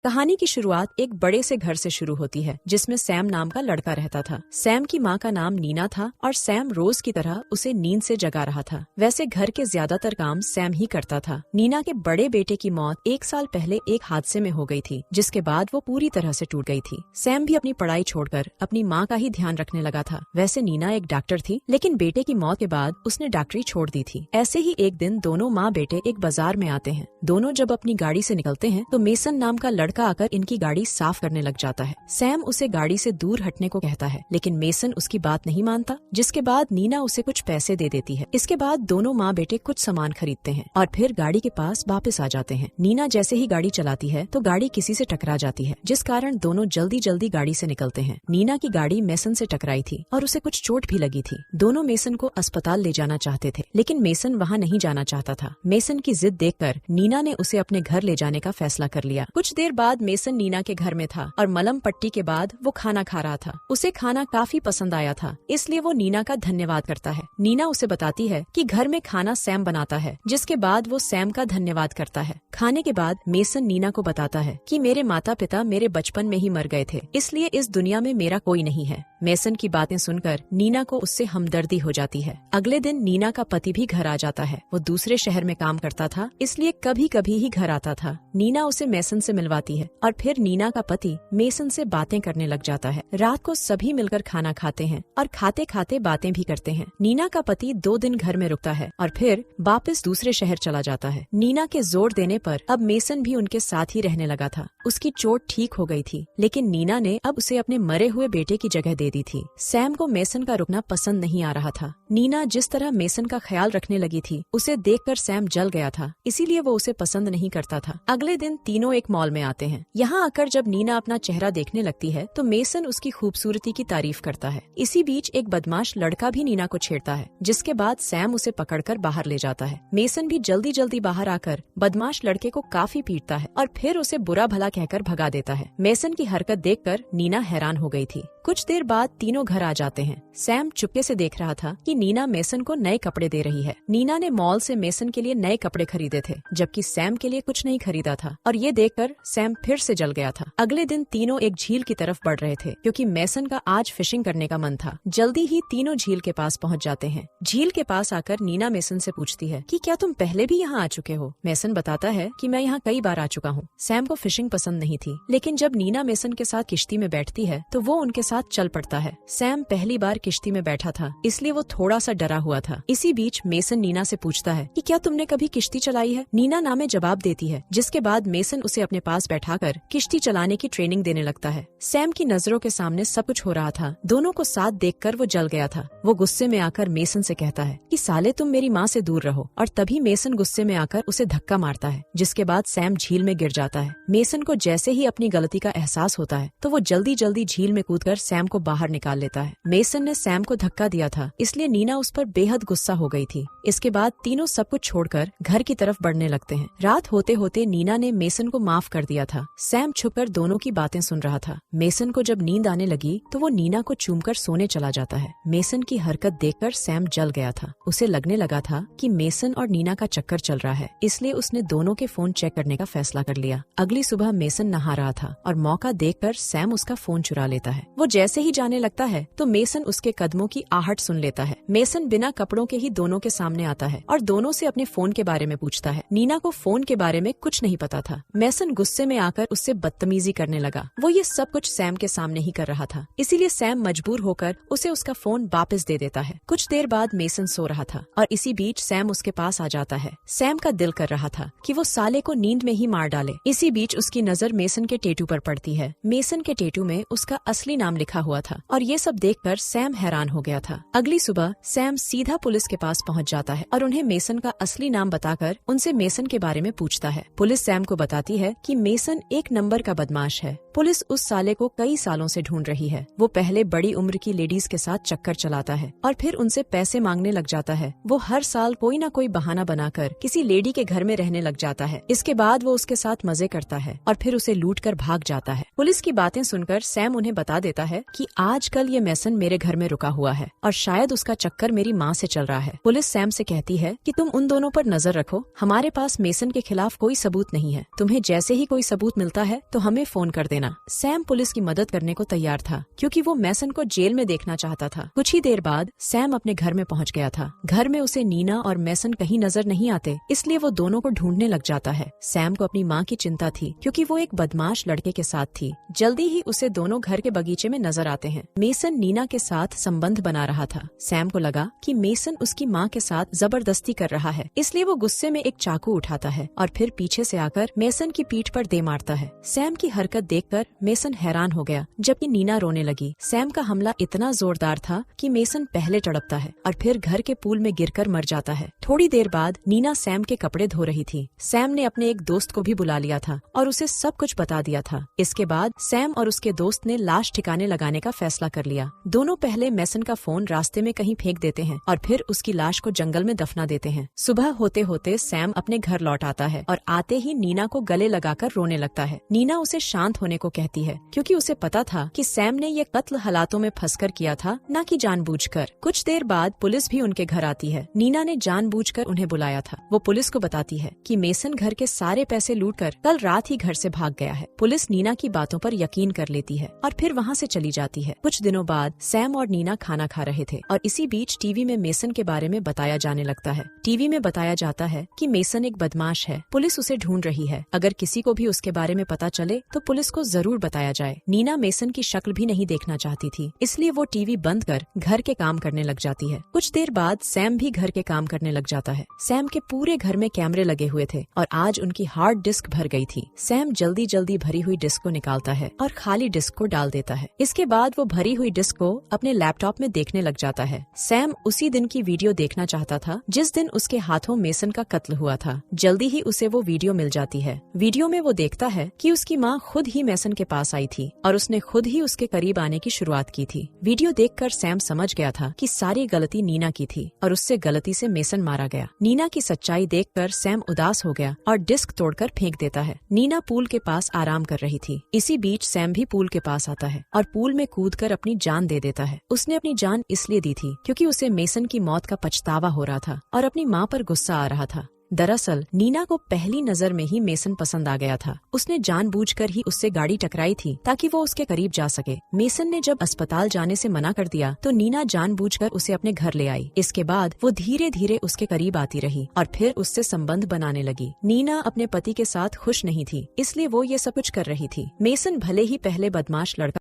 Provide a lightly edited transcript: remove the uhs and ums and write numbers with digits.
कहानी की शुरुआत एक बड़े से घर से शुरू होती है जिसमें सैम नाम का लड़का रहता था। सैम की माँ का नाम नीना था और सैम रोज की तरह उसे नींद से जगा रहा था। वैसे घर के ज्यादातर काम सैम ही करता था। नीना के बड़े बेटे की मौत 1 साल पहले एक हादसे में हो गई थी, जिसके बाद वो पूरी तरह से टूट गई थी। सैम भी अपनी पढ़ाई छोड़कर अपनी माँ का ही ध्यान रखने लगा था। वैसे नीना एक डॉक्टर थी, लेकिन बेटे की मौत के बाद उसने डॉक्टरी छोड़ दी थी। ऐसे ही एक दिन दोनों माँ बेटे एक बाजार में आते हैं। दोनों जब अपनी गाड़ी से निकलते हैं तो मेसन नाम का लड़का आकर इनकी गाड़ी साफ करने लग जाता है। सैम उसे गाड़ी से दूर हटने को कहता है, लेकिन मेसन उसकी बात नहीं मानता, जिसके बाद नीना उसे कुछ पैसे दे देती है। इसके बाद दोनों माँ बेटे कुछ सामान खरीदते हैं और फिर गाड़ी के पास वापस आ जाते हैं। नीना जैसे ही गाड़ी चलाती है तो गाड़ी किसी से टकरा जाती है, जिस कारण दोनों जल्दी जल्दी गाड़ी से निकलते हैं। नीना की गाड़ी मेसन से टकराई थी और उसे कुछ चोट भी लगी थी। दोनों मेसन को अस्पताल ले जाना चाहते थे, लेकिन मेसन वहाँ नहीं जाना चाहता था। मेसन की जिद देखकर नीना ने उसे अपने घर ले जाने का फैसला कर लिया। कुछ देर बाद मेसन नीना के घर में था और मलम पट्टी के बाद वो खाना खा रहा था। उसे खाना काफी पसंद आया था, इसलिए वो नीना का धन्यवाद करता है। नीना उसे बताती है कि घर में खाना सैम बनाता है, जिसके बाद वो सैम का धन्यवाद करता है। खाने के बाद मेसन नीना को बताता है कि मेरे माता पिता मेरे बचपन में ही मर गए थे, इसलिए इस दुनिया में मेरा कोई नहीं है। मेसन की बातें सुनकर नीना को उससे हमदर्दी हो जाती है। अगले दिन नीना का पति भी घर आ जाता है। वो दूसरे शहर में काम करता था, इसलिए कभी कभी ही घर आता था। नीना उसे मेसन से मिलवाती है और फिर नीना का पति मेसन से बातें करने लग जाता है। रात को सभी मिलकर खाना खाते हैं और खाते खाते बातें भी करते हैं। नीना का पति 2 दिन घर में रुकता है और फिर वापस दूसरे शहर चला जाता है। नीना के जोर देने पर अब मेसन भी उनके साथ ही रहने लगा था। उसकी चोट ठीक हो गई थी, लेकिन नीना ने अब उसे अपने मरे हुए बेटे की जगह दे दी थी। सैम को मेसन का रुकना पसंद नहीं आ रहा था। नीना जिस तरह मेसन का ख्याल रखने लगी थी, उसे देखकर सैम जल गया था, इसीलिए वो उसे पसंद नहीं करता था। अगले दिन तीनों एक मॉल में आते हैं। यहाँ आकर जब नीना अपना चेहरा देखने लगती है तो मेसन उसकी खूबसूरती की तारीफ करता है। इसी बीच एक बदमाश लड़का भी नीना को छेड़ता है, जिसके बाद सैम उसे पकड़कर बाहर ले जाता है। मेसन भी जल्दी जल्दी बाहर आकर बदमाश लड़के को काफी पीटता है और फिर उसे बुरा भला कहकर भगा देता है। मेसन की हरकत देखकर नीना हैरान हो गई थी। कुछ देर बाद तीनों घर आ जाते हैं। सैम चुपके से देख रहा था कि नीना मेसन को नए कपड़े दे रही है। नीना ने मॉल से मेसन के लिए नए कपड़े खरीदे थे, जबकि सैम के लिए कुछ नहीं खरीदा था, और ये देखकर सैम फिर से जल गया था। अगले दिन तीनों एक झील की तरफ बढ़ रहे थे, क्योंकि मेसन का आज फिशिंग करने का मन था। जल्दी ही तीनों झील के पास पहुँच जाते हैं। झील के पास आकर नीना मेसन से पूछती है कि क्या तुम पहले भी यहाँ आ चुके हो? मेसन बताता है कि मैं यहाँ कई बार आ चुका हूँ। सैम को फिशिंग पसंद नहीं थी, लेकिन जब नीना मेसन के साथ किश्ती में बैठती है तो वो उनके साथ चल पड़ता है। सैम पहली बार किश्ती में बैठा था, इसलिए वो थोड़ा सा डरा हुआ था। इसी बीच मेसन नीना से पूछता है कि क्या तुमने कभी किश्ती चलाई है? नीना ना में जवाब देती है, जिसके बाद मेसन उसे अपने पास बैठाकर किश्ती चलाने की ट्रेनिंग देने लगता है। सैम की नजरों के सामने सब कुछ हो रहा था। दोनों को साथ देखकर वो जल गया था। वो गुस्से में आकर मेसन से कहता है कि साले तुम मेरी माँ से दूर रहो, और तभी मेसन गुस्से में आकर उसे धक्का मारता है, जिसके बाद सैम झील में गिर जाता है। मेसन को जैसे ही अपनी गलती का एहसास होता है तो वो जल्दी जल्दी झील में कूदकर सैम को बाहर निकाल लेता है। मेसन ने सैम को धक्का दिया था, इसलिए नीना उस पर बेहद गुस्सा हो गई थी। इसके बाद तीनों सब कुछ छोड़कर घर की तरफ बढ़ने लगते हैं। रात होते होते नीना ने मेसन को माफ कर दिया था। सैम छुपकर दोनों की बातें सुन रहा था। मेसन को जब नींद आने लगी तो वो नीना को चूमकर सोने चला जाता है। मेसन की हरकत देखकर सैम जल गया था। उसे लगने लगा था कि मेसन और नीना का चक्कर चल रहा है, इसलिए उसने दोनों के फोन चेक करने का फैसला कर लिया। अगली सुबह मेसन नहा रहा था और मौका देखकर सैम उसका फोन चुरा लेता है। वो जैसे ही जाने लगता है तो मेसन उसके कदमों की आहट सुन लेता है। मेसन बिना कपड़ों के ही दोनों के सामने आता है और दोनों से अपने फोन के बारे में पूछता है। नीना को फोन के बारे में कुछ नहीं पता था। मेसन गुस्से में आकर उससे बदतमीजी करने लगा। वो ये सब कुछ सैम के सामने ही कर रहा था, इसीलिए सैम मजबूर होकर उसे उसका फोन वापस दे देता है। कुछ देर बाद मेसन सो रहा था और इसी बीच सैम उसके पास आ जाता है। सैम का दिल कर रहा था कि वो साले को नींद में ही मार डाले। इसी बीच उसकी नजर मेसन के टेटू पर पड़ती है। मेसन के टेटू में उसका असली नाम लिखा हुआ था और ये सब देखकर सैम हैरान हो गया था। अगली सुबह सैम सीधा पुलिस के पास पहुंच जाता है और उन्हें मेसन का असली नाम बताकर उनसे मेसन के बारे में पूछता है। पुलिस सैम को बताती है कि मेसन 1 नंबर का बदमाश है। पुलिस उस साले को कई सालों से ढूंढ रही है। वो पहले बड़ी उम्र की लेडीज के साथ चक्कर चलाता है और फिर उनसे पैसे मांगने लग जाता है। वो हर साल कोई न कोई बहाना बनाकर किसी लेडी के घर में रहने लग जाता है। इसके बाद वो उसके साथ मजे करता है और फिर उसे लूटकर भाग जाता है। पुलिस की बातें सुनकर सैम उन्हें बता देता है कि आजकल ये मेसन मेरे घर में रुका हुआ है और शायद उसका चक्कर मेरी माँ से चल रहा है। पुलिस सैम से कहती है कि तुम उन दोनों पर नजर रखो, हमारे पास मेसन के खिलाफ कोई सबूत नहीं है। तुम्हें जैसे ही कोई सबूत मिलता है तो हमें फोन कर देना। सैम पुलिस की मदद करने को तैयार था क्योंकि वो मैसन को जेल में देखना चाहता था। कुछ ही देर बाद सैम अपने घर में पहुंच गया था। घर में उसे नीना और मैसन कहीं नजर नहीं आते, इसलिए वो दोनों को ढूंढने लग जाता है। सैम को अपनी माँ की चिंता थी क्योंकि वो एक बदमाश लड़के के साथ थी। जल्दी ही उसे दोनों घर के बगीचे में नजर आते हैं। मेसन नीना के साथ संबंध बना रहा था। सैम को लगा कि मेसन उसकी माँ के साथ जबरदस्ती कर रहा है, इसलिए वो गुस्से में एक चाकू उठाता है और फिर पीछे से आकर मेसन की पीठ पर दे मारता है। सैम की हरकत देखकर मेसन हैरान हो गया, जबकि नीना रोने लगी। सैम का हमला इतना जोरदार था कि मेसन पहले तड़पता है और फिर घर के पूल में गिरकर मर जाता है। थोड़ी देर बाद नीना सैम के कपड़े धो रही थी। सैम ने अपने एक दोस्त को भी बुला लिया था और उसे सब कुछ बता दिया था। इसके बाद सैम और उसके दोस्त ने लाश ठिकाने लगाने का फैसला कर लिया। दोनों पहले मेसन का फोन रास्ते में कहीं फेंक देते हैं और फिर उसकी लाश को जंगल में दफना देते हैं। सुबह होते होते सैम अपने घर लौट आता है और आते ही नीना को गले लगाकर रोने लगता है। नीना उसे शांत होने को कहती है क्योंकि उसे पता था कि सैम ने ये कत्ल हालातों में फंसकर किया था, न कि जानबूझकर। कुछ देर बाद पुलिस भी उनके घर आती है। नीना ने जानबूझकर उन्हें बुलाया था। वो पुलिस को बताती है कि मेसन घर के सारे पैसे लूटकर कल रात ही घर से भाग गया है। पुलिस नीना की बातों पर यकीन कर लेती है और फिर वहाँ से चली जाती है। कुछ दिनों बाद सैम और नीना खाना खा रहे थे और इसी बीच टीवी में मेसन के बारे में बताया जाने लगता है। टीवी में बताया जाता है कि मेसन एक बदमाश है, पुलिस उसे ढूंढ रही है। अगर किसी को भी उसके बारे में पता चले तो पुलिस को जरूर बताया जाए। नीना मेसन की शक्ल भी नहीं देखना चाहती थी, इसलिए वो टीवी बंद कर घर के काम करने लग जाती है। कुछ देर बाद सैम भी घर के काम करने लग जाता है। सैम के पूरे घर में कैमरे लगे हुए थे और आज उनकी हार्ड डिस्क भर गई थी। सैम जल्दी जल्दी भरी हुई डिस्क को निकालता है और खाली डिस्क को डाल देता है। इसके बाद वो भरी हुई डिस्क को अपने लैपटॉप में देखने लग जाता है। सैम उसी दिन की वीडियो देखना चाहता था जिस दिन उसके हाथों मेसन का कत्ल हुआ था। जल्दी ही उसे वो वीडियो मिल जाती है। वीडियो में वो देखता है कि उसकी माँ खुद ही मेसन के पास आई थी और उसने खुद ही उसके करीब आने की शुरुआत की थी। वीडियो देखकर सैम समझ गया था कि सारी गलती नीना की थी और उससे गलती से मेसन मारा गया। नीना की सच्चाई देखकर सैम उदास हो गया और डिस्क तोड़कर फेंक देता है। नीना पूल के पास आराम कर रही थी। इसी बीच सैम भी पूल के पास आता है और पूल में कूदकर अपनी जान दे देता है। उसने अपनी जान इसलिए दी थी क्योंकि उसे मेसन की मौत का पछतावा हो रहा था और अपनी माँ पर गुस्सा आ रहा था। दरअसल नीना को पहली नजर में ही मेसन पसंद आ गया था। उसने जानबूझकर ही उससे गाड़ी टकराई थी ताकि वो उसके करीब जा सके। मेसन ने जब अस्पताल जाने से मना कर दिया तो नीना जानबूझकर उसे अपने घर ले आई। इसके बाद वो धीरे धीरे उसके करीब आती रही और फिर उससे संबंध बनाने लगी। नीना अपने पति के साथ खुश नहीं थी, इसलिए वो ये सब कुछ कर रही थी। मेसन भले ही पहले बदमाश लड़का